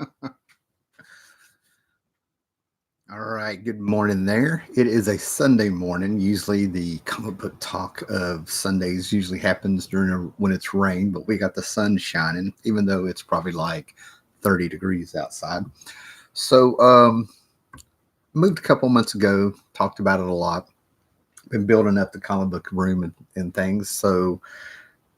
All right, good morning there. It is a Sunday morning. Usually the comic book talk of Sundays usually happens when it's rain, but we got the sun shining, even though it's probably like 30 degrees outside. So, moved a couple months ago, talked about it a lot. Been building up the comic book room and things. So,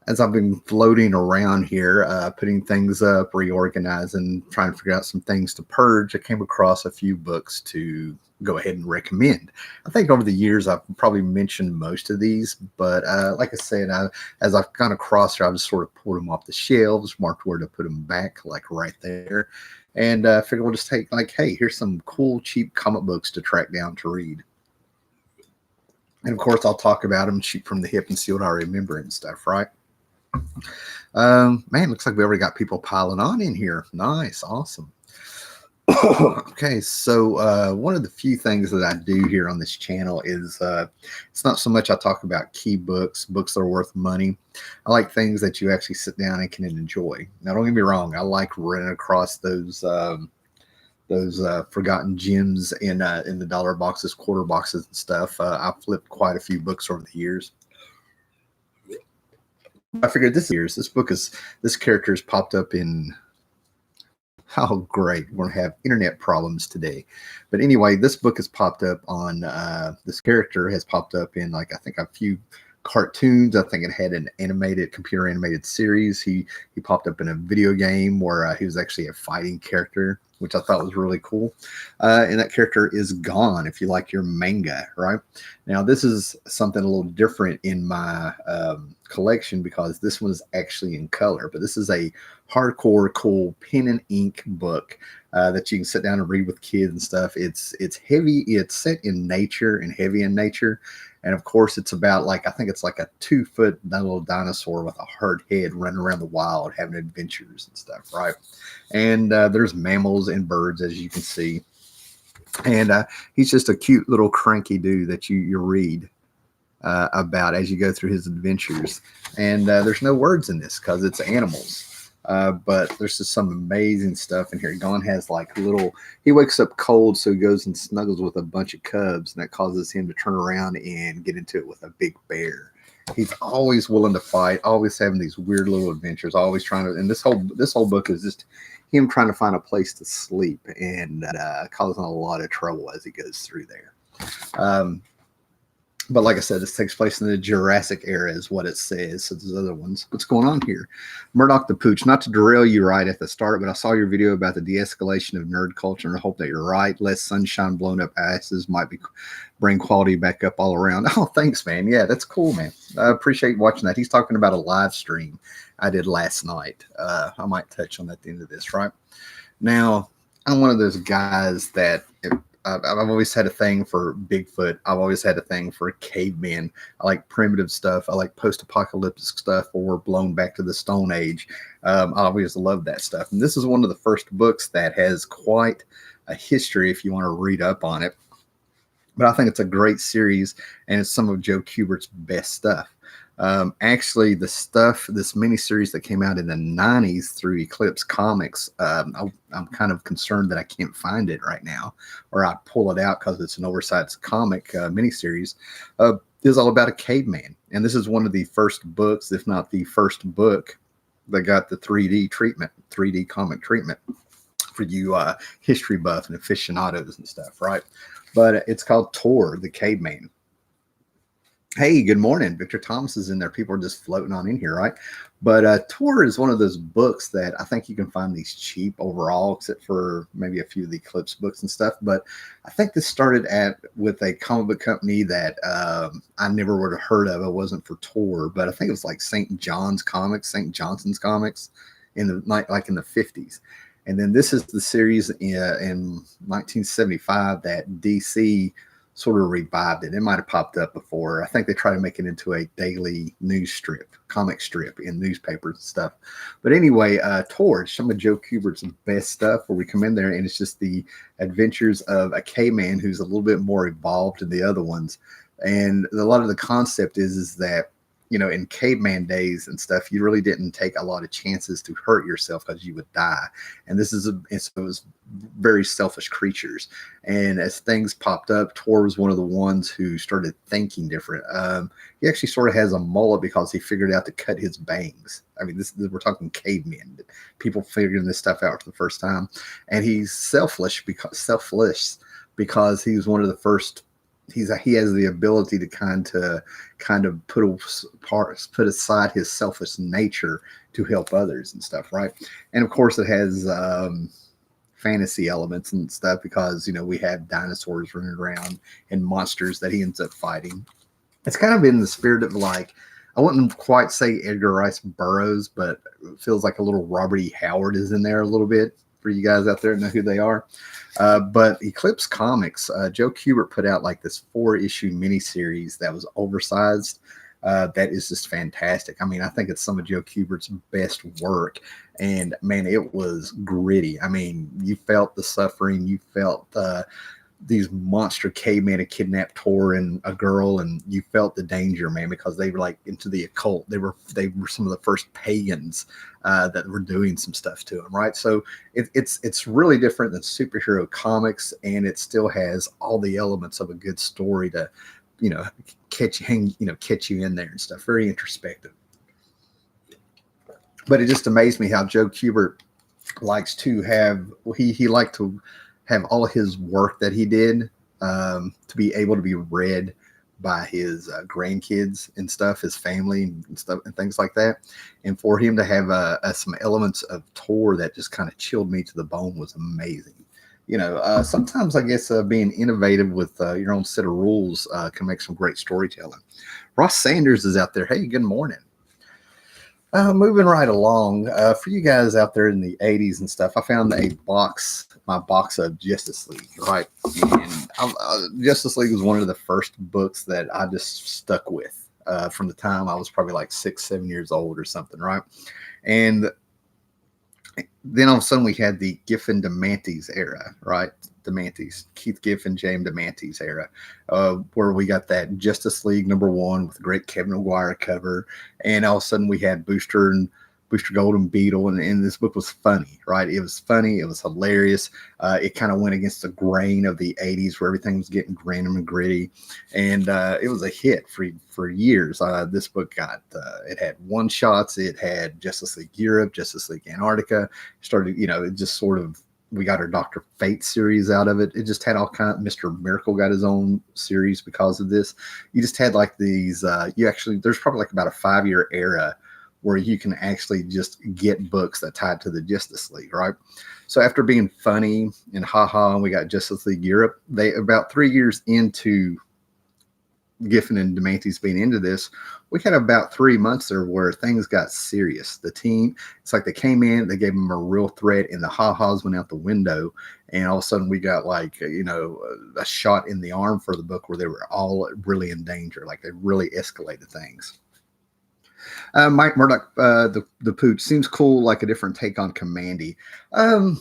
as I've been floating around here, putting things up, reorganizing, trying to figure out some things to purge, I came across a few books to go ahead and recommend. I think over the years I've probably mentioned most of these, but like I said, as I've kind of crossed here, I've just sort of pulled them off the shelves, marked where to put them back, like right there, and figured we'll just take like, hey, here's some cool, cheap comic books to track down to read. And of course, I'll talk about them, shoot from the hip, and see what I remember and stuff, right? Man, looks like we already got people piling on in here. Nice, awesome. Okay, so one of the few things that I do here on this channel is it's not so much I talk about key books, books that are worth money. I like things that you actually sit down and can enjoy. Now, don't get me wrong, I like running across those forgotten gems in the dollar boxes, quarter boxes, and stuff. I've flipped quite a few books over the years. I figured this book is this character has popped up in. Oh, great. We're going to have internet problems today. But anyway, this book has popped up on, this character has popped up in, like, I think a few cartoons. I think it had an computer animated series. He popped up in a video game where he was actually a fighting character, which I thought was really cool. And that character is gone if you like your manga, right? Now, this is something a little different in my collection because this one is actually in color, but this is a hardcore, cool pen and ink book that you can sit down and read with kids and stuff. It's heavy. It's set in nature and heavy in nature. And of course, it's about like I think it's like a 2 foot little dinosaur with a hard head running around the wild having adventures and stuff, right? And there's mammals and birds as you can see, and he's just a cute little cranky dude that you read about as you go through his adventures. And there's no words in this because it's animals. But there's just some amazing stuff in here. Gon has like little, he wakes up cold, so he goes and snuggles with a bunch of cubs, and that causes him to turn around and get into it with a big bear. He's always willing to fight, always having these weird little adventures, always trying to. And this whole book is just him trying to find a place to sleep and causing a lot of trouble as he goes through there. Um, but like I said, this takes place in the Jurassic era, is what it says. So there's other ones. What's going on here? Murdoch the Pooch. Not to derail you right at the start, but I saw your video about the de-escalation of nerd culture, and I hope that you're right. Less sunshine, blown up asses might be bring quality back up all around. Oh, thanks, man. Yeah, that's cool, man. I appreciate watching that. He's talking about a live stream I did last night. I might touch on that at the end of this, right? Now, I'm one of those guys that I've always had a thing for Bigfoot. I've always had a thing for cavemen. I like primitive stuff. I like post-apocalyptic stuff, or we're blown back to the Stone Age. I always loved that stuff. And this is one of the first books that has quite a history if you want to read up on it. But I think it's a great series, and it's some of Joe Kubert's best stuff. Actually, this miniseries that came out in the 90s through Eclipse Comics, I'm kind of concerned that I can't find it right now, or I pull it out because it's an oversized comic miniseries, is all about a caveman. And this is one of the first books, if not the first book, that got the 3D treatment, 3D comic treatment for you history buff and aficionados and stuff, right? But it's called Tor, the Caveman. Hey, good morning. Victor Thomas is in there. People are just floating on in here, right? But Tor is one of those books that I think you can find these cheap overall, except for maybe a few of the Eclipse books and stuff. But I think this started with a comic book company that I never would have heard of. It wasn't for Tor, but I think it was like St. John's Comics, St. Johnson's Comics, in the like in the 50s. And then this is the series in 1975 that DC sort of revived it. It might have popped up before. I think they try to make it into a daily news strip, comic strip in newspapers and stuff. But anyway, Torch, some of Joe Kubert's best stuff, where we come in there and it's just the adventures of a caveman who's a little bit more evolved than the other ones. And a lot of the concept is that in caveman days and stuff, you really didn't take a lot of chances to hurt yourself because you would die. And so it was very selfish creatures. And as things popped up, Tor was one of the ones who started thinking different. He actually sort of has a mullet because he figured out to cut his bangs. I mean, we're talking cavemen, people figuring this stuff out for the first time. And he's selfless because he was one of the first. He has the ability to kind of put aside his selfish nature to help others and stuff, right? And of course, it has fantasy elements and stuff because we have dinosaurs running around and monsters that he ends up fighting. It's kind of in the spirit of, like, I wouldn't quite say Edgar Rice Burroughs, but it feels like a little Robert E. Howard is in there a little bit, for you guys out there to know who they are. But Eclipse Comics, Joe Kubert put out like this 4-issue miniseries that was oversized. That is just fantastic. I mean, I think it's some of Joe Kubert's best work. And man, it was gritty. I mean, you felt the suffering. You felt these monster cavemen had kidnapped Tor and a girl, and you felt the danger, man, because they were like into the occult. They were some of the first pagans that were doing some stuff to them, right? So it's really different than superhero comics, and it still has all the elements of a good story to catch you in there and stuff. Very introspective. But it just amazed me how Joe Kubert likes to have he liked to have all of his work that he did to be able to be read by his grandkids and stuff, his family and stuff and things like that. And for him to have some elements of Tor that just kind of chilled me to the bone was amazing. Sometimes I guess being innovative with your own set of rules can make some great storytelling. Ross Sanders is out there. Hey, good morning. Moving right along, for you guys out there in the 80s and stuff, I found my box of Justice League, right? And Justice League was one of the first books that I just stuck with from the time I was probably like 6-7 years old or something, right? And then all of a sudden we had the Giffen DeMantis era, right? Keith Giffen, James DeMantis era, where we got that Justice League #1 with a great Kevin Maguire cover. And all of a sudden we had Booster Golden Beetle. And this book was funny, right? It was funny. It was hilarious. It kind of went against the grain of the 80s where everything was getting random and gritty. And it was a hit for years. This book it had one-shots. It had Justice League Europe, Justice League Antarctica. It just sort of, we got our Dr. Fate series out of it. It just had all kinds. Mr. Miracle got his own series because of this. You just had like these, there's probably like about a 5-year era where you can actually just get books that tied to the Justice League, right? So after being funny and haha, we got Justice League Europe. They, about 3 years into Giffen and DeMantis being into this, we had about 3 months there where things got serious. The team, it's like they came in, they gave them a real threat, and the ha-has went out the window. And all of a sudden we got like, a shot in the arm for the book where they were all really in danger. Like they really escalated things. Mike Murdoch, the Pooch, seems cool, like a different take on Commandy. I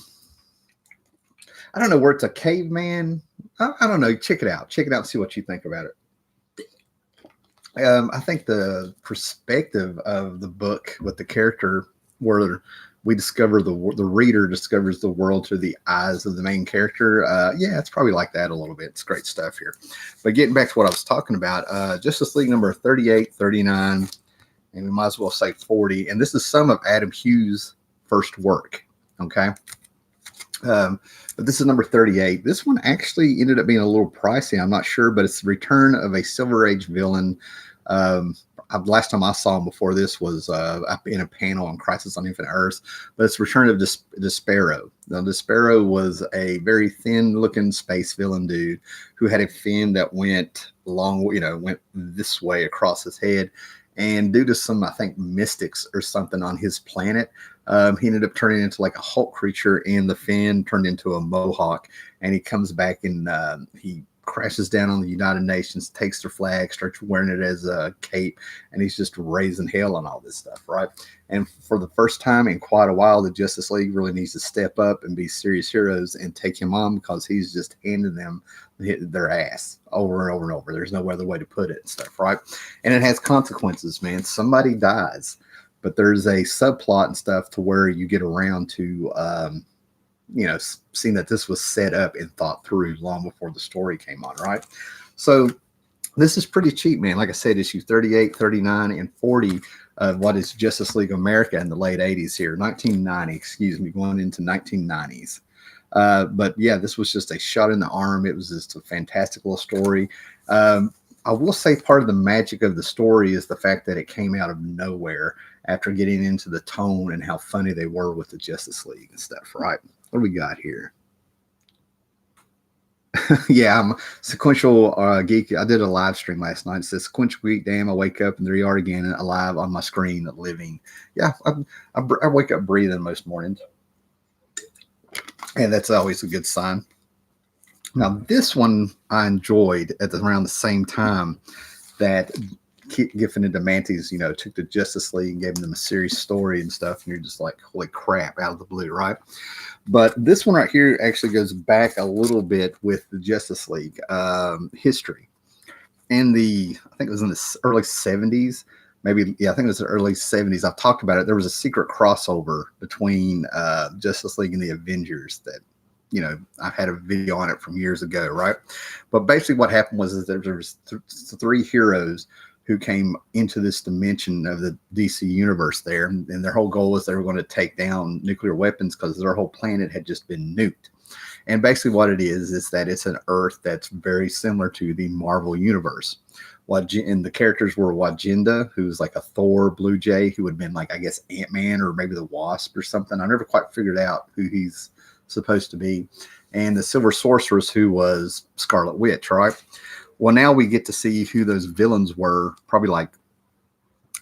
don't know where it's a caveman. I don't know. Check it out and see what you think about it. I think the perspective of the book with the character where we discover the reader discovers the world through the eyes of the main character. It's probably like that a little bit. It's great stuff here. But getting back to what I was talking about, Justice League number 38, 39, and we might as well say 40. And this is some of Adam Hughes' first work. Okay. But this is number 38. This one actually ended up being a little pricey. I'm not sure, but it's the return of a Silver Age villain. Last time I saw him before this was in a panel on Crisis on Infinite Earths, but it's Return of Despero. Now, Despero was a very thin-looking space villain dude who had a fin that went went this way across his head. And due to some, I think, mystics or something on his planet, he ended up turning into like a Hulk creature, and the fin turned into a mohawk. And he comes back and he crashes down on the United Nations, takes their flag, starts wearing it as a cape, and he's just raising hell on all this stuff, right? And for the first time in quite a while, the Justice League really needs to step up and be serious heroes and take him on, because he's just handing them their ass over and over and over. There's no other way to put it and stuff, right? And it has consequences, man. Somebody dies, but there's a subplot and stuff to where you get around to, seeing that this was set up and thought through long before the story came on, right? So this is pretty cheap, man. Like I said, issue 38, 39, and 40 of what is Justice League America in the late 80s here, 1990, excuse me, going into 1990s. But yeah, this was just a shot in the arm. It was just a fantastical story. I will say part of the magic of the story is the fact that it came out of nowhere after getting into the tone and how funny they were with the Justice League and stuff, right? What do we got here? Yeah, I'm a sequential geek. I did a live stream last night. It says sequential geek. Damn, I wake up and there you are again, alive on my screen, living. Yeah, I wake up breathing most mornings, and that's always a good sign. Now, this one I enjoyed around the same time that Giffen and DeMantis, took the Justice League and gave them a serious story and stuff, and you're just like, holy crap, out of the blue, right? But this one right here actually goes back a little bit with the Justice League history. I think it was in the early 70s, maybe, yeah, I think it was the early 70s. I've talked about it. There was a secret crossover between Justice League and the Avengers that, I had a video on it from years ago, right? But basically what happened was there was three heroes who came into this dimension of the DC universe there, and their whole goal was they were going to take down nuclear weapons because their whole planet had just been nuked. And basically what it is that it's an Earth that's very similar to the Marvel universe. And the characters were Wajinda, who's like a Thor Blue Jay, who would have been like, I guess, Ant-Man or maybe the Wasp or something. I never quite figured out who he's supposed to be. And the Silver Sorceress, who was Scarlet Witch, right? Well, now we get to see who those villains were, probably like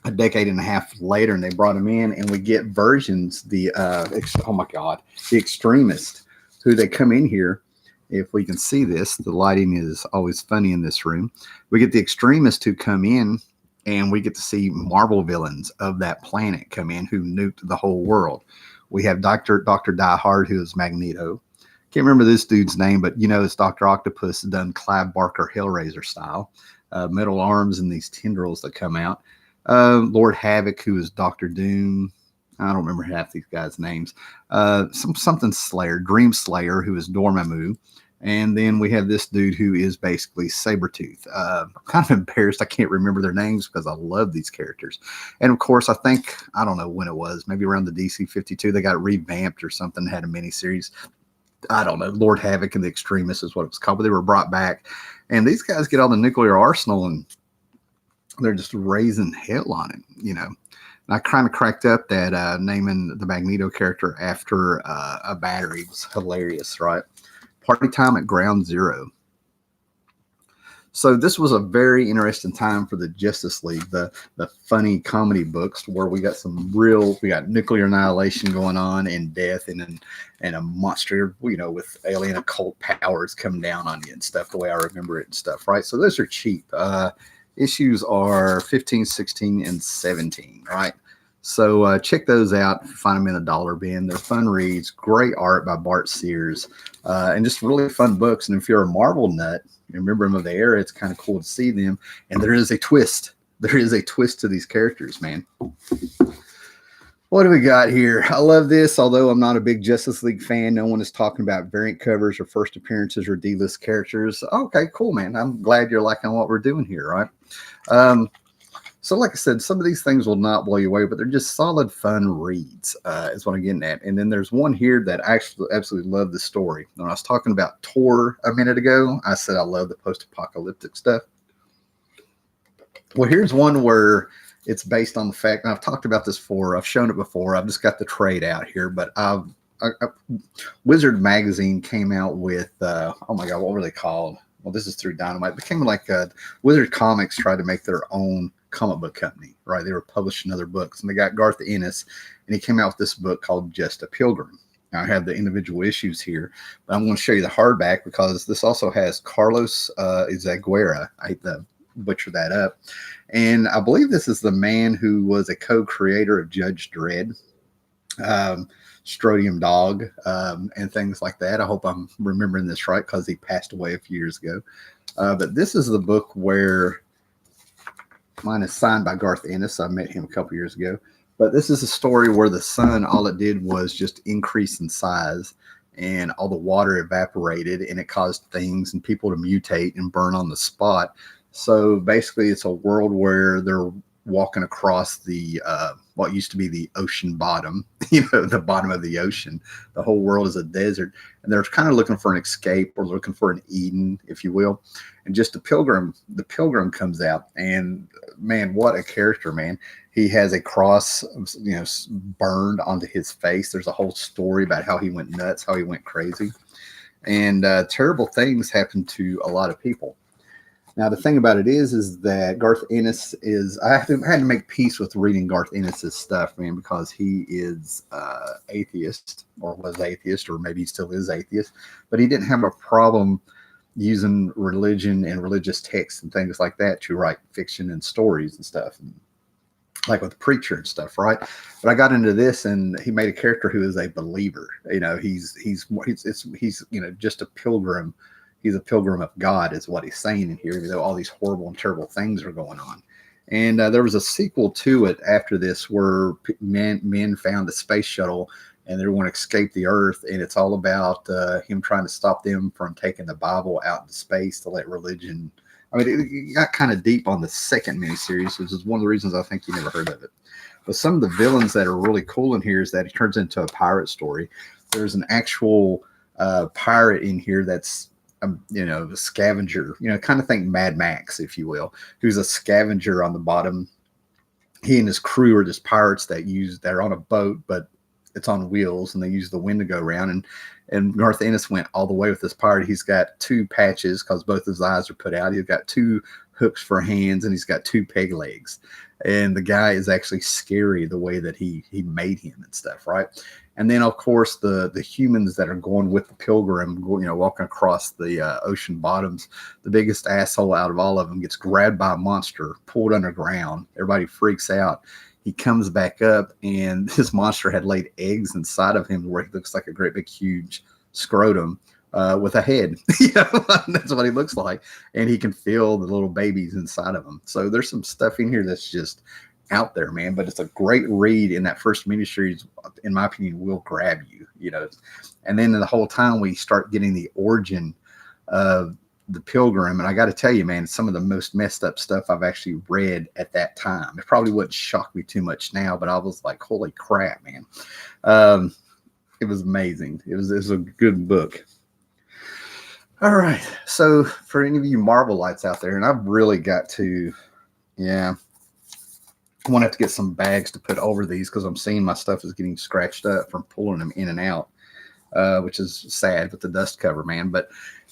a decade and a half later, and they brought them in, and we get versions, the Extremist, who they come in here. If we can see this, the lighting is always funny in this room. We get the Extremist who come in, and we get to see Marvel villains of that planet come in who nuked the whole world. We have Dr. Die-Hard, who is Magneto. Can't remember this dude's name, but it's Dr. Octopus done Clive Barker Hellraiser style. Metal arms and these tendrils that come out. Lord Havoc, who is Dr. Doom. I don't remember half these guys' names. Something Slayer, Dream Slayer, who is Dormammu. And then we have this dude who is basically Sabretooth. I'm kind of embarrassed I can't remember their names because I love these characters. And of course, I don't know when it was, maybe around the DC 52, they got revamped or something, had a miniseries. I don't know, Lord Havoc and the Extremists is what it was called, but they were brought back. And these guys get on the nuclear arsenal and they're just raising hell on it, And I kind of cracked up that naming the Magneto character after a battery was hilarious, right? Party time at Ground Zero. So this was a very interesting time for the Justice League, the funny comedy books, where we got nuclear annihilation going on and death and a monster, with alien occult powers coming down on you and stuff, the way I remember it and stuff, right? So those are cheap. Issues are 15, 16, and 17, right? So check those out. Find them in a dollar bin. They're fun reads, great art by Bart Sears, and just really fun books. And if you're a Marvel nut, you remember them of the era, it's kind of cool to see them. And there is a twist. There is a twist to these characters, man. What do we got here? I love this, although I'm not a big Justice League fan. No one is talking about variant covers or first appearances or D-list characters. Okay, cool, man. I'm glad you're liking what we're doing here, right? So like I said, some of these things will not blow you away, but they're just solid, fun reads is what I'm getting at. And then there's one here that I actually absolutely love the story. When I was talking about Tor a minute ago, I said I love the post-apocalyptic stuff. Well, here's one where it's based on the fact, and I've talked about this before, I've shown it before, I've just got the trade out here, but Wizard Magazine came out with, oh my God, what were they called? Well, this is through Dynamite. It became like Wizard Comics tried to make their own comic book company, right? They were publishing other books, and they got Garth Ennis, and he came out with this book called Just a Pilgrim. I have the individual issues here, but I'm going to show you the hardback because this also has Carlos Izaguirre. I hate to butcher that up. And I believe this is the man who was a co-creator of Judge Dredd, Strodium Dog, and things like that. I hope I'm remembering this right because he passed away a few years ago. But this is the book where mine is signed by Garth Ennis. I met him a couple years ago. But this is a story where the sun, all it did was just increase in size, and all the water evaporated, and it caused things and people to mutate and burn on the spot. So basically, it's a world where they're walking across the what used to be the ocean bottom, the bottom of the ocean. The whole world is a desert, and they're kind of looking for an escape, or looking for an Eden, if you will. And just the pilgrim comes out, and man, what a character, man. He has a cross, burned onto his face. There's a whole story about how he went nuts, how he went crazy, and terrible things happen to a lot of people. Now, the thing about it is that Garth Ennis I had to make peace with reading Garth Ennis's stuff, man, because he is atheist, or was atheist, or maybe he still is atheist, but he didn't have a problem using religion and religious texts and things like that to write fiction and stories and stuff, and like with the Preacher and stuff, right? But I got into this, and he made a character who is a believer. He's just a pilgrim. He's a pilgrim of God, is what he's saying in here, even though all these horrible and terrible things are going on. And there was a sequel to it after this where men found a space shuttle, and they want to escape the Earth, and it's all about him trying to stop them from taking the Bible out into space to let religion. I mean, it got kind of deep on the second miniseries, which is one of the reasons I think you never heard of it. But some of the villains that are really cool in here is that it turns into a pirate story. There's an actual pirate in here that's a scavenger, kind of think Mad Max, if you will, who's a scavenger on the bottom. He and his crew are just pirates they're on a boat, but it's on wheels, and they use the wind to go around. And Garth Ennis went all the way with this pirate. He's got 2 patches because both his eyes are put out. He's got 2 hooks for hands, and he's got 2 peg legs. And the guy is actually scary the way that he made him and stuff, right? And then, of course, the humans that are going with the pilgrim, walking across the ocean bottoms, the biggest asshole out of all of them gets grabbed by a monster, pulled underground. Everybody freaks out. He comes back up, and this monster had laid eggs inside of him where he looks like a great big huge scrotum with a head. That's what he looks like. And he can feel the little babies inside of him. So there's some stuff in here that's just out there, man. But it's a great read. In that first miniseries, in my opinion, will grab you, And then the whole time we start getting the origin of the pilgrim. And I got to tell you, man, some of the most messed up stuff I've actually read at that time. It probably wouldn't shock me too much now, but I was like, holy crap, man. It was amazing. It was a good book. All right. So for any of you Marvelites out there, and I've really got to, I want to have to get some bags to put over these because I'm seeing my stuff is getting scratched up from pulling them in and out, which is sad with the dust cover, man. But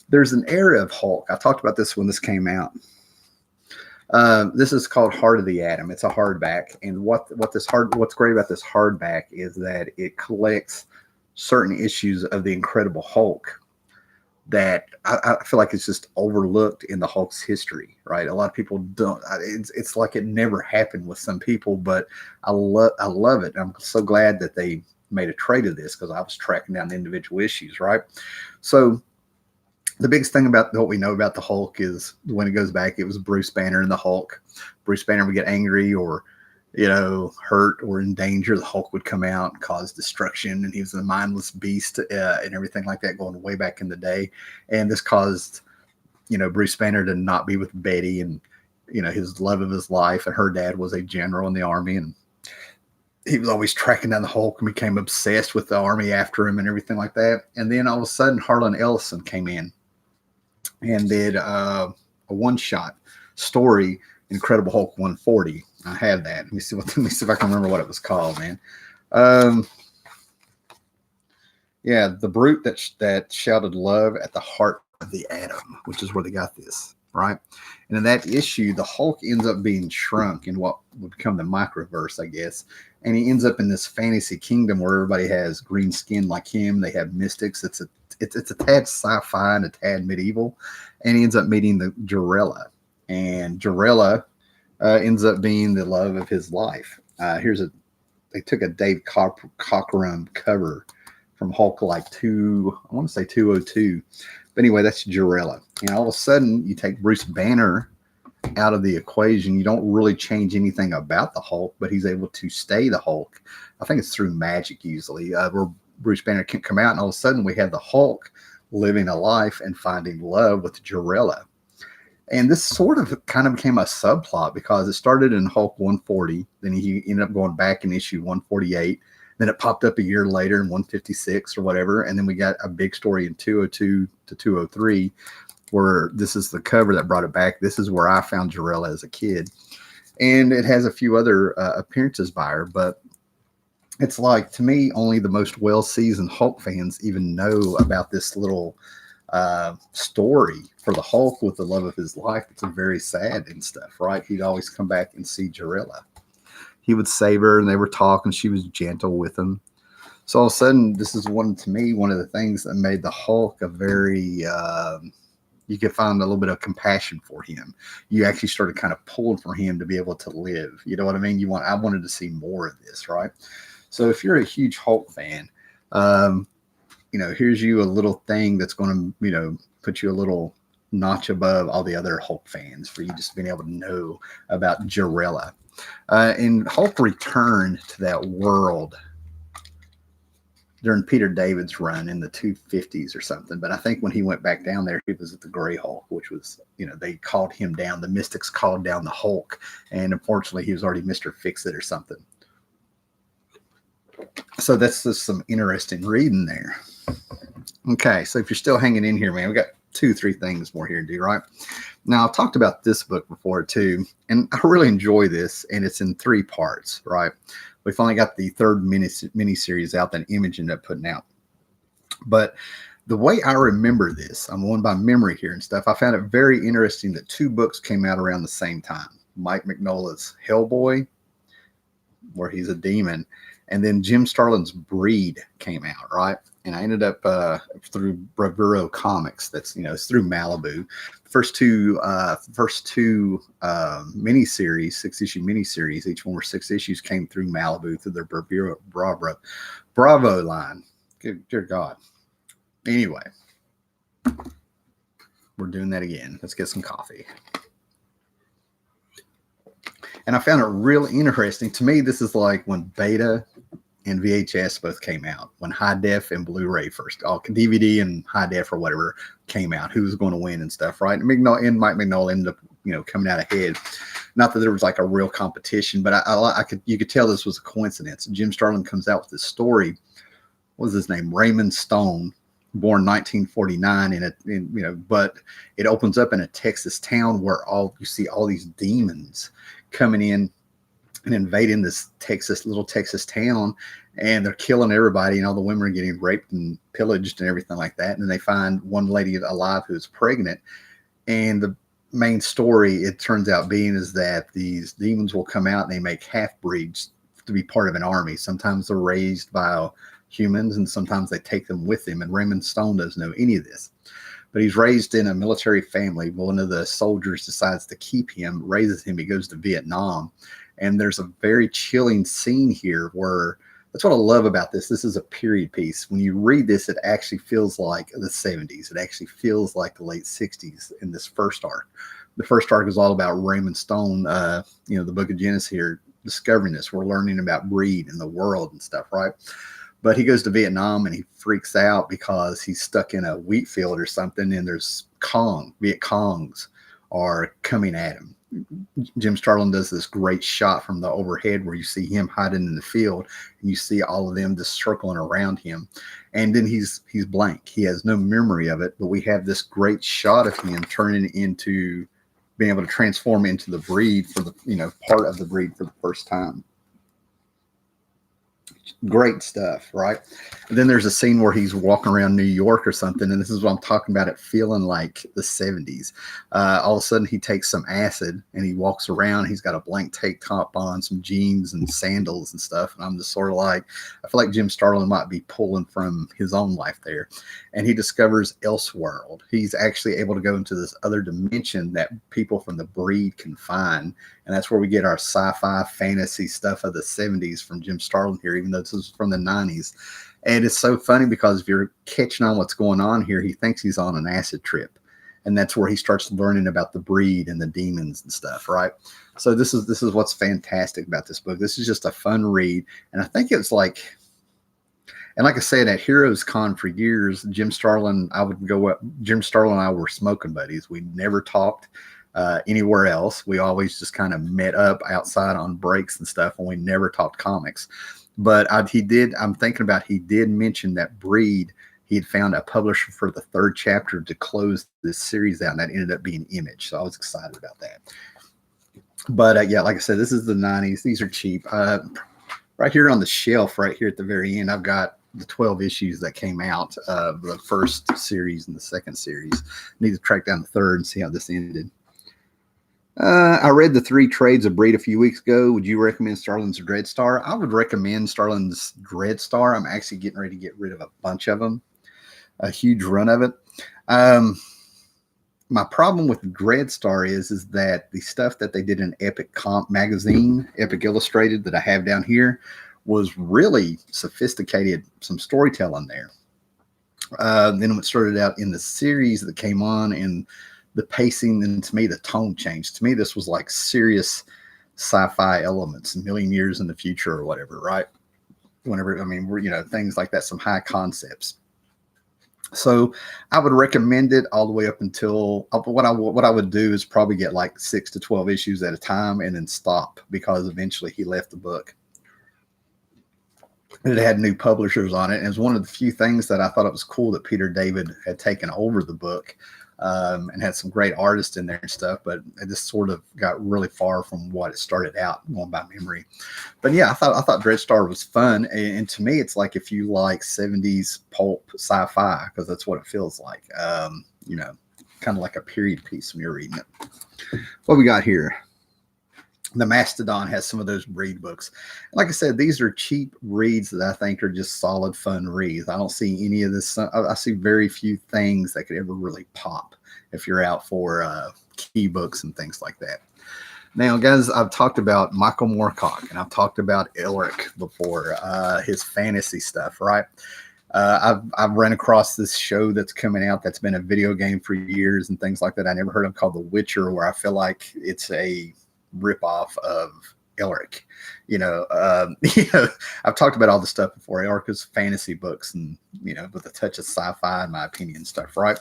there's an area of Hulk. I talked about this when this came out. This is called Heart of the Atom. It's a hardback, and what's great about this hardback is that it collects certain issues of the Incredible Hulk that I feel like it's just overlooked in the Hulk's history, right? A lot of people don't. It's like it never happened with some people, but I love it. I'm so glad that they made a trade of this because I was tracking down the individual issues, right? So the biggest thing about what we know about the Hulk is when it goes back, it was Bruce Banner and the Hulk. Bruce Banner would get angry or, hurt or in danger. The Hulk would come out and cause destruction, and he was a mindless beast and everything like that going way back in the day. And this caused, Bruce Banner to not be with Betty and, his love of his life. And her dad was a general in the army, and he was always tracking down the Hulk and became obsessed with the army after him and everything like that. And then all of a sudden, Harlan Ellison came in and did a one-shot story, Incredible Hulk 140. I have that. Let me see if I can remember what it was called, man. The brute that shouted love at the heart of the atom, which is where they got this. right? And in that issue, the Hulk ends up being shrunk in what would become the microverse, I guess. And he ends up in this fantasy kingdom where everybody has green skin like him. They have mystics. It's a tad sci-fi and a tad medieval. And he ends up meeting the Jarella. And Jarella ends up being the love of his life. They took a Dave Cockrum cover from Hulk like I want to say 202. But anyway, that's Jarella. And all of a sudden, you take Bruce Banner out of the equation. You don't really change anything about the Hulk, but he's able to stay the Hulk. I think it's through magic usually, where Bruce Banner can come out, and all of a sudden we have the Hulk living a life and finding love with Jarella. And this sort of kind of became a subplot because it started in Hulk 140. Then he ended up going back in issue 148. Then it popped up a year later in 156 or whatever. And then we got a big story in 202 to 203 where this is the cover that brought it back. This is where I found Jarella as a kid. And it has a few other appearances by her. But it's like, to me, only the most well-seasoned Hulk fans even know about this little story for the Hulk with the love of his life. It's very sad and stuff, right? He'd always come back and see Jarella. He would save her, and they were talking. She was gentle with him. So all of a sudden, this is one of the things that made the Hulk a very, you could find a little bit of compassion for him. You actually started kind of pulling for him to be able to live. You know what I mean? I wanted to see more of this, right? So if you're a huge Hulk fan, here's you a little thing that's going to, put you a little notch above all the other Hulk fans for you just being able to know about Jarella. And Hulk returned to that world during Peter David's run in the 250s or something. But I think when he went back down there, he was at the Gray Hulk, which was, they called him down. The Mystics called down the Hulk. And unfortunately, he was already Mr. Fix-It or something. So that's just some interesting reading there. Okay, so if you're still hanging in here, man, we got 2-3 things more here to do, right? Now, I've talked about this book before, too, and I really enjoy this, and it's in 3 parts, right? We finally got the 3rd miniseries out that Image ended up putting out. But the way I remember this, I'm going by memory here and stuff, I found it very interesting that 2 books came out around the same time. Mike Mignola's Hellboy, where he's a demon, and then Jim Starlin's Breed came out, right? And I ended up through Bravuro Comics. That's it's through Malibu. First two miniseries, 6-issue miniseries. Each one were 6 issues. Came through Malibu through their Bravo line. Dear God. Anyway, we're doing that again. Let's get some coffee. And I found it really interesting. To me, this is like when Beta and VHS both came out, when high def and Blu-ray first, DVD and high def or whatever came out, who was going to win and stuff, right? And Mike Mignola ended up, coming out ahead. Not that there was like a real competition, but you could tell this was a coincidence. Jim Starlin comes out with this story. What was his name? Raymond Stone, born 1949, but it opens up in a Texas town where you see all these demons coming in and invading this little Texas town, and they're killing everybody, and all the women are getting raped and pillaged and everything like that. And then they find one lady alive who's pregnant. And the main story, it turns out being, is that these demons will come out and they make half-breeds to be part of an army. Sometimes they're raised by humans, and sometimes they take them with them. And Raymond Stone doesn't know any of this. But he's raised in a military family. One of the soldiers decides to keep him, raises him. He goes to Vietnam. And there's a very chilling scene here where, that's what I love about this. This is a period piece. When you read this, it actually feels like the 70s. It actually feels like the late 60s in this first arc. The first arc is all about Raymond Stone, the Book of Genesis here, discovering this. We're learning about Breed and the world and stuff, right? But he goes to Vietnam and he freaks out because he's stuck in a wheat field or something, and there's Viet Congs are coming at him. Jim Starlin does this great shot from the overhead where you see him hiding in the field, and you see all of them just circling around him. And then he's blank. He has no memory of it, but we have this great shot of him turning into being able to transform into the Breed for the, part of the Breed for the first time. Great stuff, right? And then there's a scene where he's walking around New York or something, and this is what I'm talking about, it feeling like the 70s. All of a sudden, he takes some acid and he walks around. He's got a blank tank top on, some jeans and sandals and stuff. And I'm just sort of like, I feel like Jim Starlin might be pulling from his own life there. And he discovers Elseworld. He's actually able to go into this other dimension that people from the breed can find. And that's where we get our sci-fi fantasy stuff of the 70s from Jim Starlin here, even though this is from the 90s. And it's so funny because if you're catching on what's going on here, he thinks he's on an acid trip. And that's where he starts learning about the breed and the demons and stuff, right? So this is what's fantastic about this book. This is just a fun read. And I think it's like, and like I said, at Heroes Con for years, Jim Starlin and I were smoking buddies. We never talked anywhere else. We always just kind of met up outside on breaks and stuff, and we never talked comics. But I'm thinking about, he did mention that Breed, he had found a publisher for the 3rd chapter to close this series out, and that ended up being Image. So I was excited about that. But yeah, like I said, this is the 90s. These are cheap. Right here on the shelf, right here at the very end, I've got the 12 issues that came out of the 1st series and the 2nd series. Need to track down the 3rd and see how this ended. I read the 3 trades of Breed a few weeks ago. Would you recommend Starlin's Dreadstar? I would recommend Starlin's Dreadstar. I'm actually getting ready to get rid of a bunch of them, a huge run of it. My problem with Dreadstar is that the stuff that they did in Epic Comp magazine, Epic Illustrated, that I have down here, was really sophisticated, some storytelling there. Then it started out in the series that came on, and the pacing, and to me, the tone changed. To me, this was like serious sci-fi elements, a million years in the future or whatever, right? Whenever, I mean, we're, things like that, some high concepts. So I would recommend it all the way up until, what I would do is probably get like 6 to 12 issues at a time and then stop, because eventually he left the book. It had new publishers on it, and it was one of the few things that I thought it was cool that Peter David had taken over the book. And had some great artists in there and stuff, but it just sort of got really far from what it started out, going by memory. But yeah, I thought Dreadstar was fun, and to me, it's like if you like 70s pulp sci-fi, because that's what it feels like. Kind of like a period piece when you're reading it. What we got here? The Mastodon has some of those Breed books. Like I said, these are cheap reads that I think are just solid, fun reads. I don't see any of this. I see very few things that could ever really pop if you're out for key books and things like that. Now, guys, I've talked about Michael Moorcock, and I've talked about Elric before, his fantasy stuff, right? I've run across this show that's coming out that's been a video game for years and things like that I never heard of, called The Witcher, where I feel like it's a ripoff of Elric. I've talked about all this stuff before. Elric is fantasy books, and with a touch of sci-fi, in my opinion, stuff, right?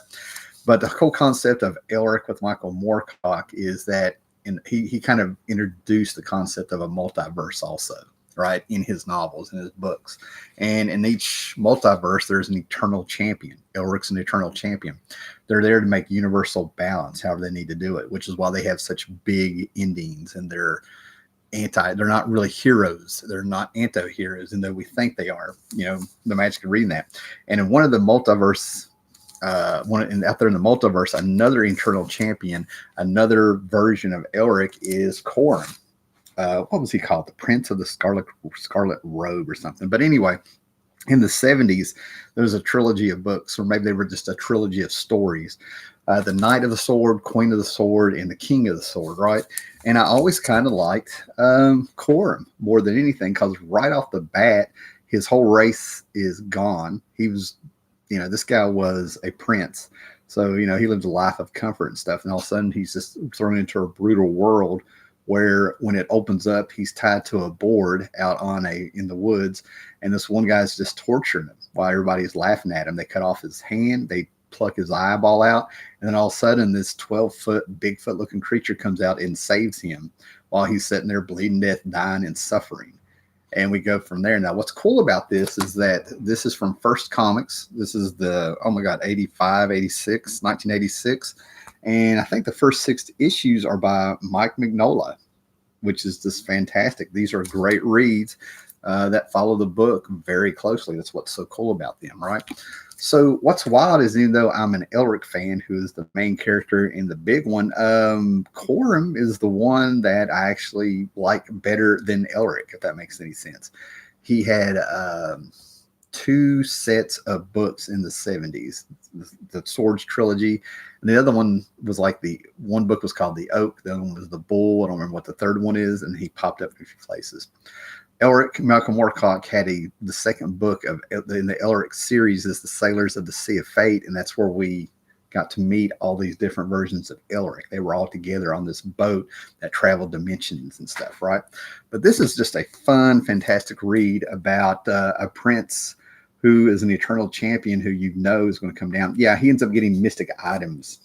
But the whole concept of Elric with Michael Moorcock is that, and he kind of introduced the concept of a multiverse also, right, in his novels and his books. And in each multiverse, there's an eternal champion. Elric's an eternal champion. They're there to make universal balance, however they need to do it, which is why they have such big endings, and they're not really heroes. They're not anti-heroes, and though we think they are, the magic of reading that. And in one of the multiverse, out there in the multiverse, another eternal champion, another version of Elric is Corum. What was he called? The Prince of the Scarlet Robe or something. But anyway, in the 70s, there was a trilogy of books, or maybe they were just a trilogy of stories. The Knight of the Sword, Queen of the Sword, and the King of the Sword, right? And I always kind of liked Corum more than anything, because right off the bat, his whole race is gone. He was, this guy was a prince. So, he lived a life of comfort and stuff. And all of a sudden, he's just thrown into a brutal world where when it opens up, he's tied to a board out in the woods, and this one guy's just torturing him while everybody's laughing at him. They cut off his hand, they pluck his eyeball out, and then all of a sudden this 12-foot Bigfoot looking creature comes out and saves him while he's sitting there bleeding to death, dying and suffering. And we go from there. Now, what's cool about this is that this is from First Comics. This is the, 1986. And I think the first 6 issues are by Mike Mignola, which is just fantastic. These are great reads. that follow the book very closely. That's what's so cool about them, right? So what's wild is even though I'm an Elric fan, who is the main character in the big one, Corum is the one that I actually like better than Elric, if that makes any sense. He had two sets of books in the 70s, the Swords trilogy, and the other one was like the one book was called the Oak, the other one was the Bull. I don't remember what the third one is, and he popped up in a few places. Elric Malcolm Moorcock had the second book of in the Elric series is the Sailors of the Sea of Fate, and that's where we got to meet all these different versions of Elric. They were all together on this boat that traveled dimensions and stuff, right? But this is just a fun, fantastic read about a prince who is an eternal champion who you know is going to come down. Yeah, he ends up getting mystic items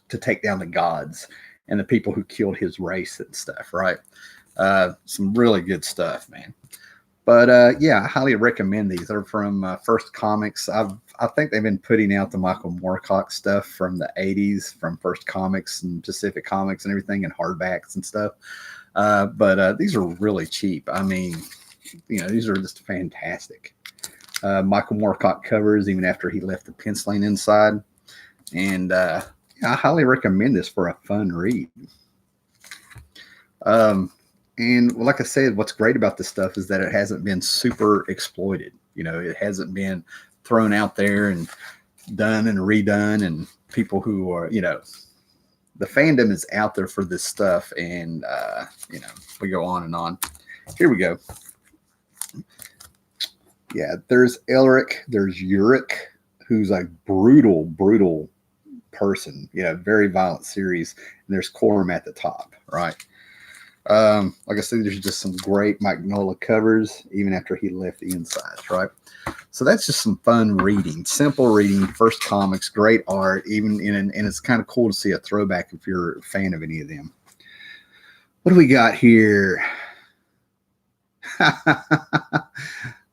to take down the gods and the people who killed his race and stuff, right? Some really good stuff, man. But yeah, I highly recommend these. They're from First Comics. I think they've been putting out the Michael Moorcock stuff from the 80s from First Comics and Pacific Comics and everything, and hardbacks and stuff. But these are really cheap. I mean, you know, these are just fantastic. Michael Moorcock covers even after he left the penciling inside. And yeah, I highly recommend this for a fun read. And like I said, what's great about this stuff is that it hasn't been super exploited. You know, it hasn't been thrown out there and done and redone. And people who are, you know, the fandom is out there for this stuff. And, you know, we go on and on. Here we go. Yeah, there's Elric. There's Uric, who's a brutal, brutal person. You know, very violent series. And there's Corum at the top, right? Like I said, there's just some great Mignola covers, even after he left the insides, right? So that's just some fun reading, simple reading, First Comics, great art, even and it's kind of cool to see a throwback if you're a fan of any of them. What do we got here?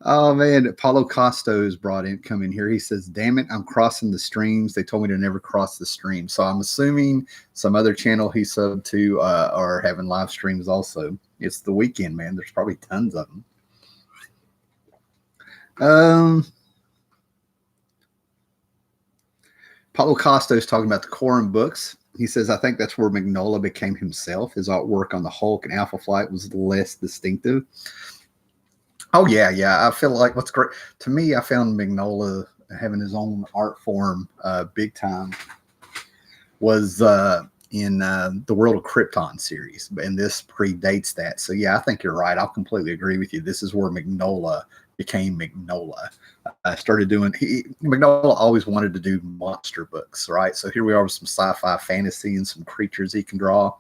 Oh man, Paulo Costos come in here. He says, "Damn it, I'm crossing the streams. They told me to never cross the stream." So I'm assuming some other channel he subbed to are having live streams also. It's the weekend, man. There's probably tons of them. Paulo Costos talking about the Corum books. He says, "I think that's where Mignola became himself. His artwork on the Hulk and Alpha Flight was less distinctive." Oh yeah, yeah. I feel like what's great to me, I found Mignola having his own art form big time was in the World of Krypton series, and this predates that. So yeah, I think you're right. I'll completely agree with you. This is where Mignola became Mignola. I started doing. Mignola always wanted to do monster books, right? So here we are with some sci-fi fantasy and some creatures he can draw.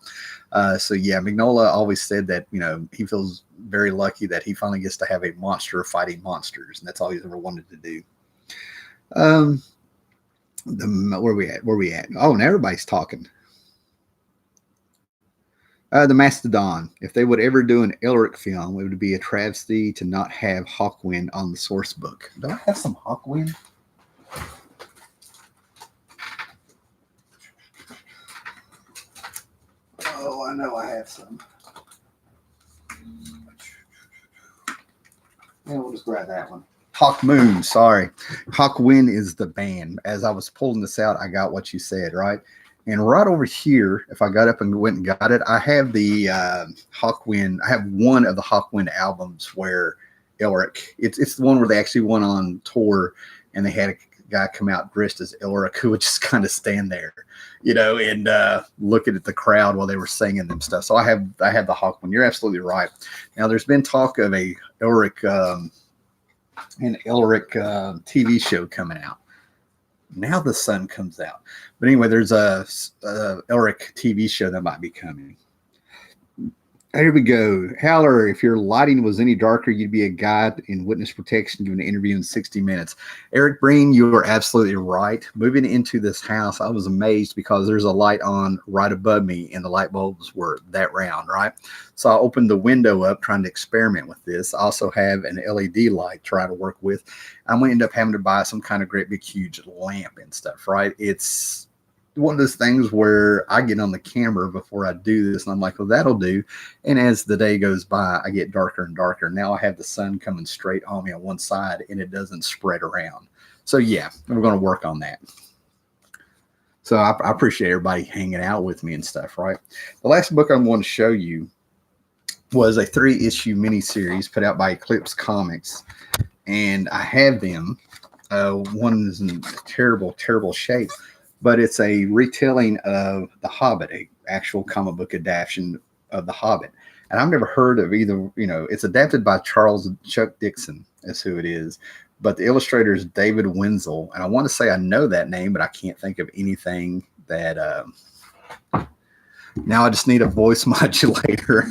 So yeah, Mignola always said that, you know, he feels very lucky that he finally gets to have a monster fighting monsters, and that's all he's ever wanted to do. Where we at? Oh, and everybody's talking. The Mastodon. If they would ever do an Elric film, it would be a travesty to not have Hawkwind on the source book. Do I have some Hawkwind? Oh, I know I have some. Yeah, we'll just grab that one. Hawkmoon, sorry. Hawkwind is the band. As I was pulling this out, I got what you said, right? And right over here, if I got up and went and got it, I have the Hawkwind. I have one of the Hawkwind albums where Elric, it's the one where they actually went on tour and they had a guy come out dressed as Elric who would just kind of stand there, you know, and looking at the crowd while they were singing them stuff. So I have the Hawkwind. You're absolutely right. Now there's been talk of a Elric TV show coming out. Now the sun comes out. But anyway, there's a Elric TV show that might be coming. Here we go. Haller, if your lighting was any darker, you'd be a guy in witness protection doing an interview in 60 minutes. Eric Breen, you are absolutely right. Moving into this house, I was amazed because there's a light on right above me and the light bulbs were that round, right? So I opened the window up trying to experiment with this. I also have an LED light to try to work with. I'm going to end up having to buy some kind of great big huge lamp and stuff, right? It's one of those things where I get on the camera before I do this, and I'm like, well, that'll do. And as the day goes by, I get darker and darker. Now I have the sun coming straight on me on one side, and it doesn't spread around. So yeah, we're going to work on that. So I appreciate everybody hanging out with me and stuff, right? The last book I'm going to show you was a 3-issue miniseries put out by Eclipse Comics. And I have them. One is in terrible, terrible shape, but it's a retelling of The Hobbit, a actual comic book adaptation of The Hobbit. And I've never heard of either, it's adapted by Chuck Dixon is who it is. But the illustrator is David Wenzel. And I want to say I know that name, but I can't think of anything that... now I just need a voice modulator.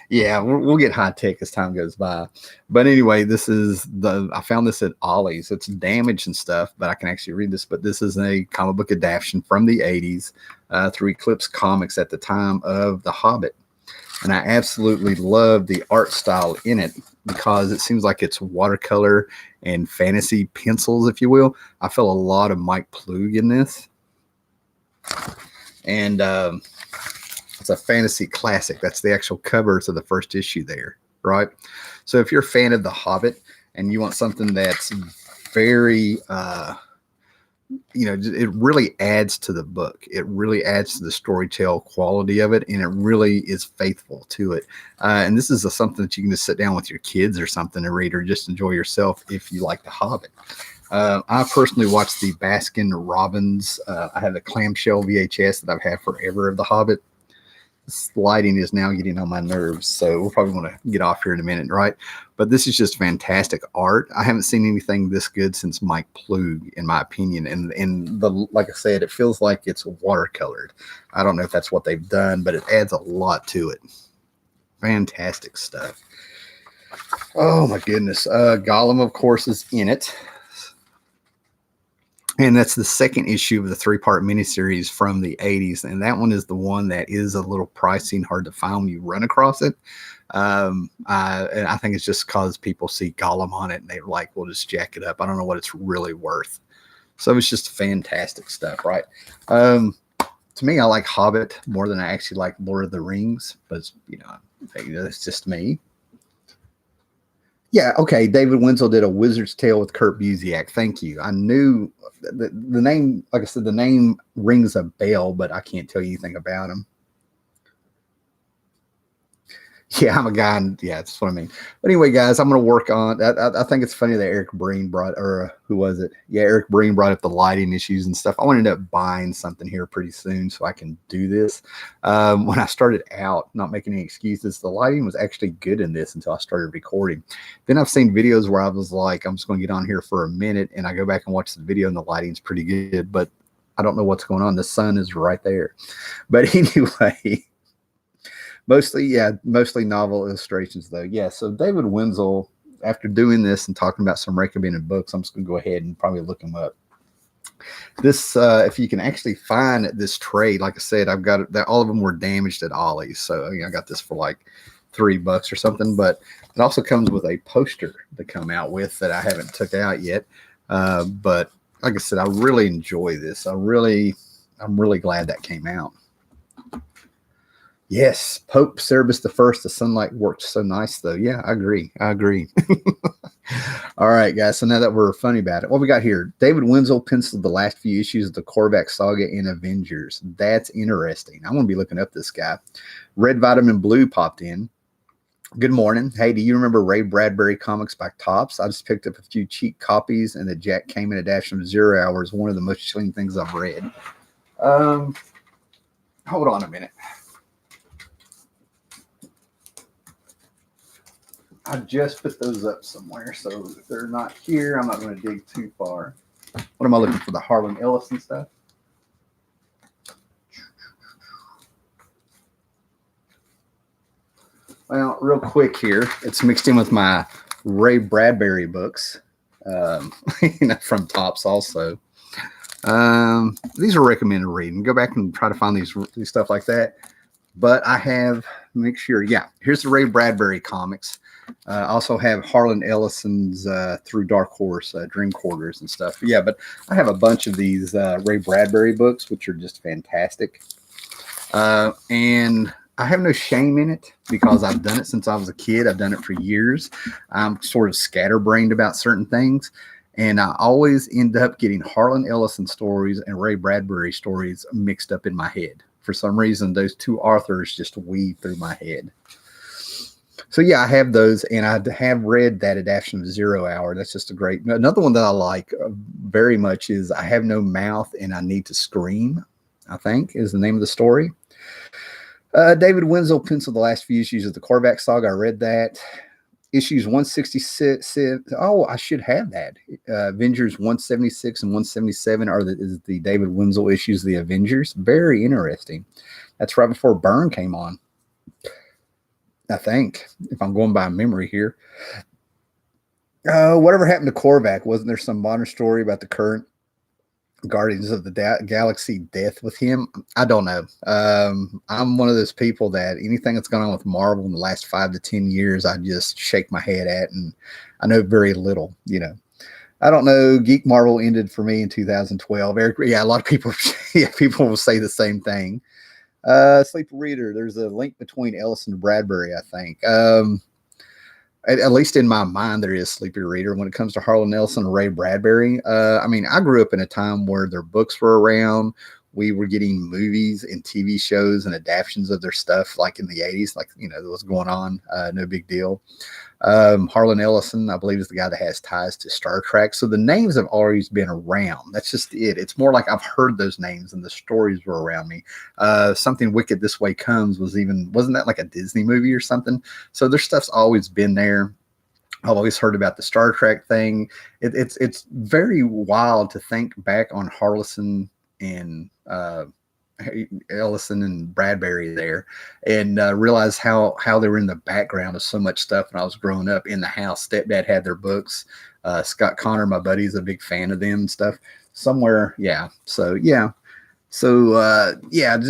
Yeah, we'll get high tech as time goes by. But anyway, I found this at Ollie's. It's damaged and stuff, but I can actually read this. But this is a comic book adaptation from the 80s through Eclipse Comics at the time of The Hobbit. And I absolutely love the art style in it because it seems like it's watercolor and fantasy pencils, if you will. I feel a lot of Mike Ploog in this. And it's a fantasy classic. That's the actual cover to the first issue there, right? So if you're a fan of The Hobbit and you want something that's very, it really adds to the book. It really adds to the storytell quality of it, and it really is faithful to it. And this is something that you can just sit down with your kids or something and read, or just enjoy yourself if you like The Hobbit. I personally watched the Baskin Robbins. I have the clamshell VHS that I've had forever of The Hobbit. This lighting is now getting on my nerves, so we'll probably want to get off here in a minute, right? But this is just fantastic art. I haven't seen anything this good since Mike Ploog, in my opinion. And like I said, it feels like it's watercolored. I don't know if that's what they've done, but it adds a lot to it. Fantastic stuff. Oh my goodness. Gollum, of course, is in it. And that's the second issue of the 3-part miniseries from the 80s. And that one is the one that is a little pricey and hard to find when you run across it. And I think it's just because people see Gollum on it and they're like, we'll just jack it up. I don't know what it's really worth. So it's just fantastic stuff, right? To me, I like Hobbit more than I actually like Lord of the Rings. But, that's just me. Yeah, okay. David Wenzel did A Wizard's Tale with Kurt Busiek. Thank you. I knew the name, like I said, the name rings a bell, but I can't tell you anything about him. Yeah, I'm a guy, and yeah, that's what I mean. But anyway, guys, I'm going to work on. I think it's funny that Eric Breen who was it? Yeah, Eric Breen brought up the lighting issues and stuff. I want to end up buying something here pretty soon so I can do this. When I started out, not making any excuses, the lighting was actually good in this until I started recording. Then I've seen videos where I was like, I'm just going to get on here for a minute, and I go back and watch the video, and the lighting's pretty good, but I don't know what's going on. The sun is right there. But anyway. Mostly novel illustrations, though. Yeah, so David Wenzel, after doing this and talking about some recommended books, I'm just going to go ahead and probably look them up. This, if you can actually find this trade, like I said, I've got it. All of them were damaged at Ollie's, so I got this for like $3 or something. But it also comes with a poster to come out with that I haven't took out yet. But like I said, I really enjoy this. I'm really glad that came out. Yes, Pope Cerebus I. The sunlight worked so nice, though. Yeah, I agree. All right, guys. So now that we're funny about it, what we got here? David Wenzel penciled the last few issues of the Korvac saga in Avengers. That's interesting. I'm going to be looking up this guy. Red Vitamin Blue popped in. Good morning. Hey, do you remember Ray Bradbury comics by Topps? I just picked up a few cheap copies, and the Jack Kamen adaptation of 0 Hour is one of the most chilling things I've read. Hold on a minute. I just put those up somewhere, so if they're not here, I'm not going to dig too far. What am I looking for? The Harlan Ellison stuff? Well, real quick here, it's mixed in with my Ray Bradbury books from Topps also. These are recommended reading. Go back and try to find these stuff like that. But I have make sure. Yeah, here's the Ray Bradbury comics. I also have Harlan Ellison's Through Dark Horse, Dream Quarters and stuff. Yeah, but I have a bunch of these Ray Bradbury books, which are just fantastic. And I have no shame in it because I've done it since I was a kid. I've done it for years. I'm sort of scatterbrained about certain things. And I always end up getting Harlan Ellison stories and Ray Bradbury stories mixed up in my head. For some reason, those two authors just weave through my head. So yeah, I have those, and I have read that adaptation of Zero Hour. That's just a great. Another one that I like very much is I Have No Mouth and I Need to Scream, I think is the name of the story. David Winslow penciled the last few issues of the Korvac saga. I read that. Issues 166. Oh, I should have that. Avengers 176 and 177 is the David Winslow issues of the Avengers. Very interesting. That's right before Byrne came on, I think, if I'm going by memory here. Whatever happened to Korvac? Wasn't there some modern story about the current Guardians of the Galaxy death with him? I don't know. I'm one of those people that anything that's gone on with Marvel in the last 5 to 10 years, I just shake my head at, and I know very little, I don't know. Geek Marvel ended for me in 2012. Eric, yeah, a lot of people, people will say the same thing. Sleeper Reader, there's a link between Ellison and Bradbury, I think. At least in my mind, there is Sleepy Reader. When it comes to Harlan Ellison and Ray Bradbury, I grew up in a time where their books were around. We were getting movies and TV shows and adaptations of their stuff, like in the 80s, like, that was going on. No big deal. Harlan Ellison, I believe, is the guy that has ties to Star Trek. So the names have always been around. That's just it. It's more like I've heard those names and the stories were around me. Something Wicked This Way Comes wasn't that like a Disney movie or something? So their stuff's always been there. I've always heard about the Star Trek thing. It's very wild to think back on Harlison and Ellison and Bradbury there, and realize how they were in the background of so much stuff when I was growing up in the house. Stepdad had their books. Scott Connor, my buddy, is a big fan of them and stuff. Somewhere, yeah. So just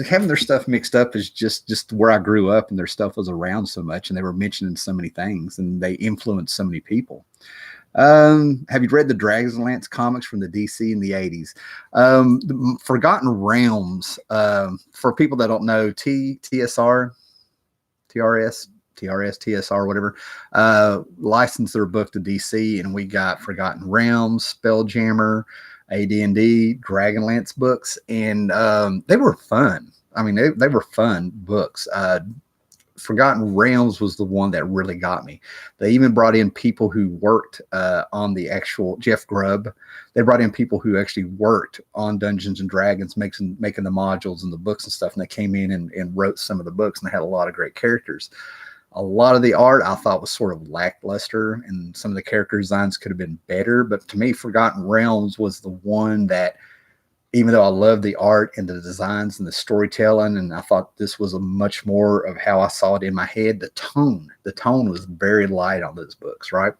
having their stuff mixed up is just where I grew up, and their stuff was around so much, and they were mentioned in so many things, and they influenced so many people. Have you read the Dragonlance comics from the DC in the 80s? The Forgotten Realms, for people that don't know, TSR, whatever, licensed their book to DC, and we got Forgotten Realms, Spelljammer, AD&D, Dragonlance books, and they were fun. They were fun books. Forgotten Realms was the one that really got me. They even brought in people who worked on the actual Jeff Grubb. They brought in people who actually worked on Dungeons and Dragons, making the modules and the books and stuff. And they came in and wrote some of the books, and they had a lot of great characters. A lot of the art I thought was sort of lackluster, and some of the character designs could have been better. But to me, Forgotten Realms was the one that, even though I love the art and the designs and the storytelling, and I thought this was a much more of how I saw it in my head, the tone was very light on those books, right?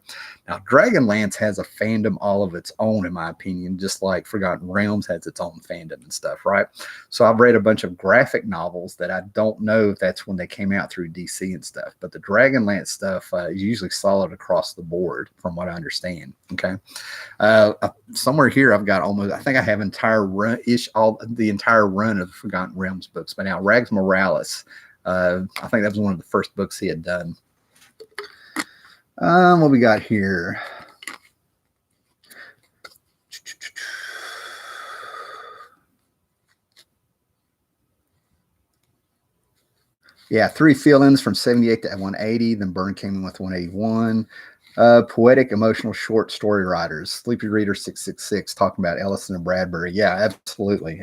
Now, Dragonlance has a fandom all of its own, in my opinion, just like Forgotten Realms has its own fandom and stuff, right? So I've read a bunch of graphic novels that I don't know if that's when they came out through DC and stuff, but the Dragonlance stuff is usually solid across the board, from what I understand, okay? Somewhere here, I've got I think I have the entire run of the Forgotten Realms books. But now Rags Morales, I think that was one of the first books he had done. What we got here? Yeah, 3 fill-ins from 78 to 180. Then Byrne came in with 181. Poetic, emotional short story writers. Sleepy Reader 666 talking about Ellison and Bradbury. Yeah, absolutely.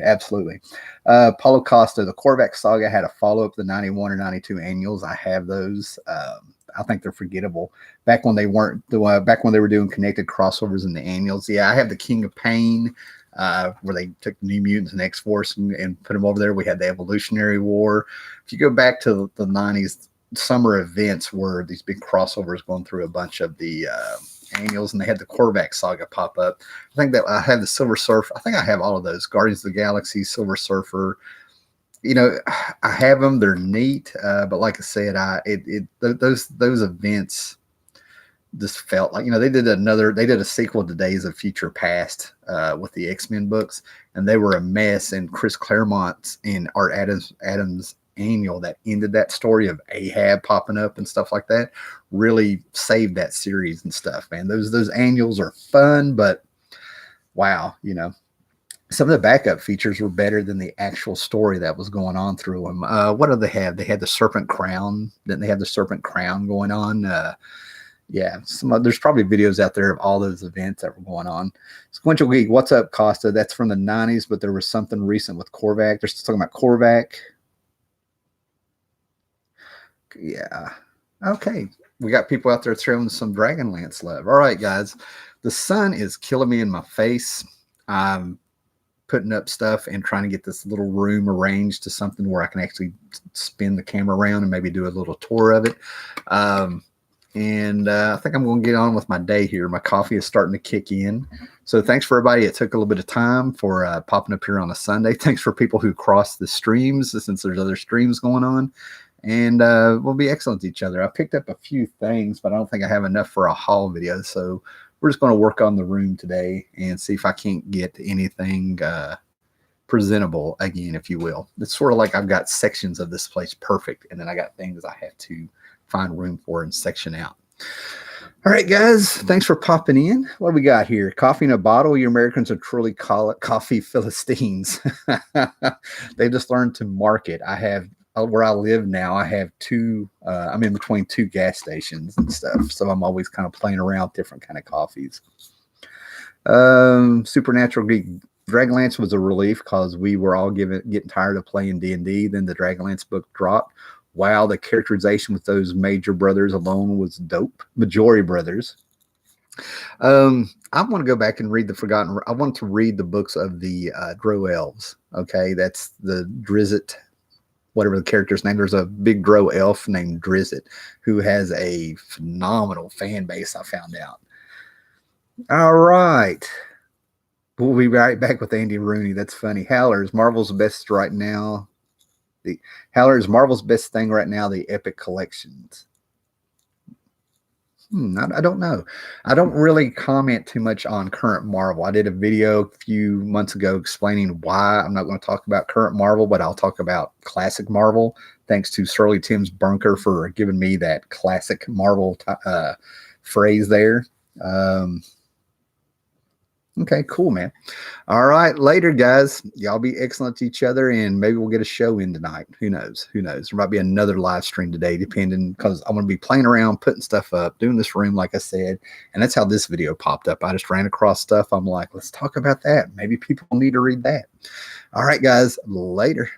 Paulo Costa, the Korvac saga had a follow-up to the 91 or 92 annuals. I have those. I think they're forgettable. Back when they were doing connected crossovers in the annuals. Yeah, I have the King of Pain, where they took the New Mutants and X-Force and put them over there. We had the Evolutionary War. If you go back to the 90s, summer events were these big crossovers going through a bunch of the annuals, and they had the Korvac saga pop up. I think that I have the Silver Surfer. I think I have all of those. Guardians of the Galaxy, Silver Surfer, you know, I have them. They're neat, but like I said, those events just felt like, you know, they did a sequel to Days of Future Past with the X-Men books, and they were a mess. And Chris Claremont and Art Adams annual that ended that story of Ahab popping up and stuff like that really saved that series and stuff, man. Those annuals are fun, but wow, you know, some of the backup features were better than the actual story that was going on through them. What did they have? They had the Serpent Crown. Didn't they have the Serpent Crown going on? Yeah, there's probably videos out there of all those events that were going on. Sequential Geek, what's up, Costa? That's from the 90s, but there was something recent with Korvac. They're still talking about Korvac. Yeah. Okay. We got people out there throwing some Dragonlance love. All right, guys. The sun is killing me in my face. I'm putting up stuff and trying to get this little room arranged to something where I can actually spin the camera around and maybe do a little tour of it. And I think I'm going to get on with my day here. My coffee is starting to kick in. So thanks for everybody. It took a little bit of time for popping up here on a Sunday. Thanks for people who crossed the streams, since there's other streams going on. And we'll be excellent to each other. I picked up a few things, but I don't think I have enough for a haul video. So we're just going to work on the room today and see if I can't get anything presentable again, if you will. It's sort of like I've got sections of this place perfect, and then I got things I have to find room for and section out. All right, guys, thanks for popping in. What do we got here? Coffee in a bottle. You Americans would truly call it coffee Philistines. They just learned to market. I have, where I live now, I have two, I'm in between two gas stations and stuff. So I'm always kind of playing around with different kind of coffees. Supernatural Geek. Dragonlance was a relief because we were all getting tired of playing D&D. Then the Dragonlance book dropped. Wow, the characterization with those Major brothers alone was dope. Majori brothers. I want to go back and read I want to read the books of the Drow elves. Okay, that's the Drizzt, whatever the character's name. There's a big Drow elf named Drizzt who has a phenomenal fan base, I found out. All right. We'll be right back with Andy Rooney. That's funny. Howler's Marvel's best right now. Howler's Marvel's best thing right now, the Epic Collections. I don't know. I don't really comment too much on current Marvel. I did a video a few months ago explaining why I'm not going to talk about current Marvel, but I'll talk about classic Marvel. Thanks to Surly Tim's Bunker for giving me that classic Marvel phrase there. Okay, cool, man. All right, later, guys. Y'all be excellent to each other, and maybe we'll get a show in tonight. Who knows? Who knows? There might be another live stream today, depending, because I'm going to be playing around, putting stuff up, doing this room, like I said, and that's how this video popped up. I just ran across stuff. I'm like, let's talk about that. Maybe people need to read that. All right, guys, later.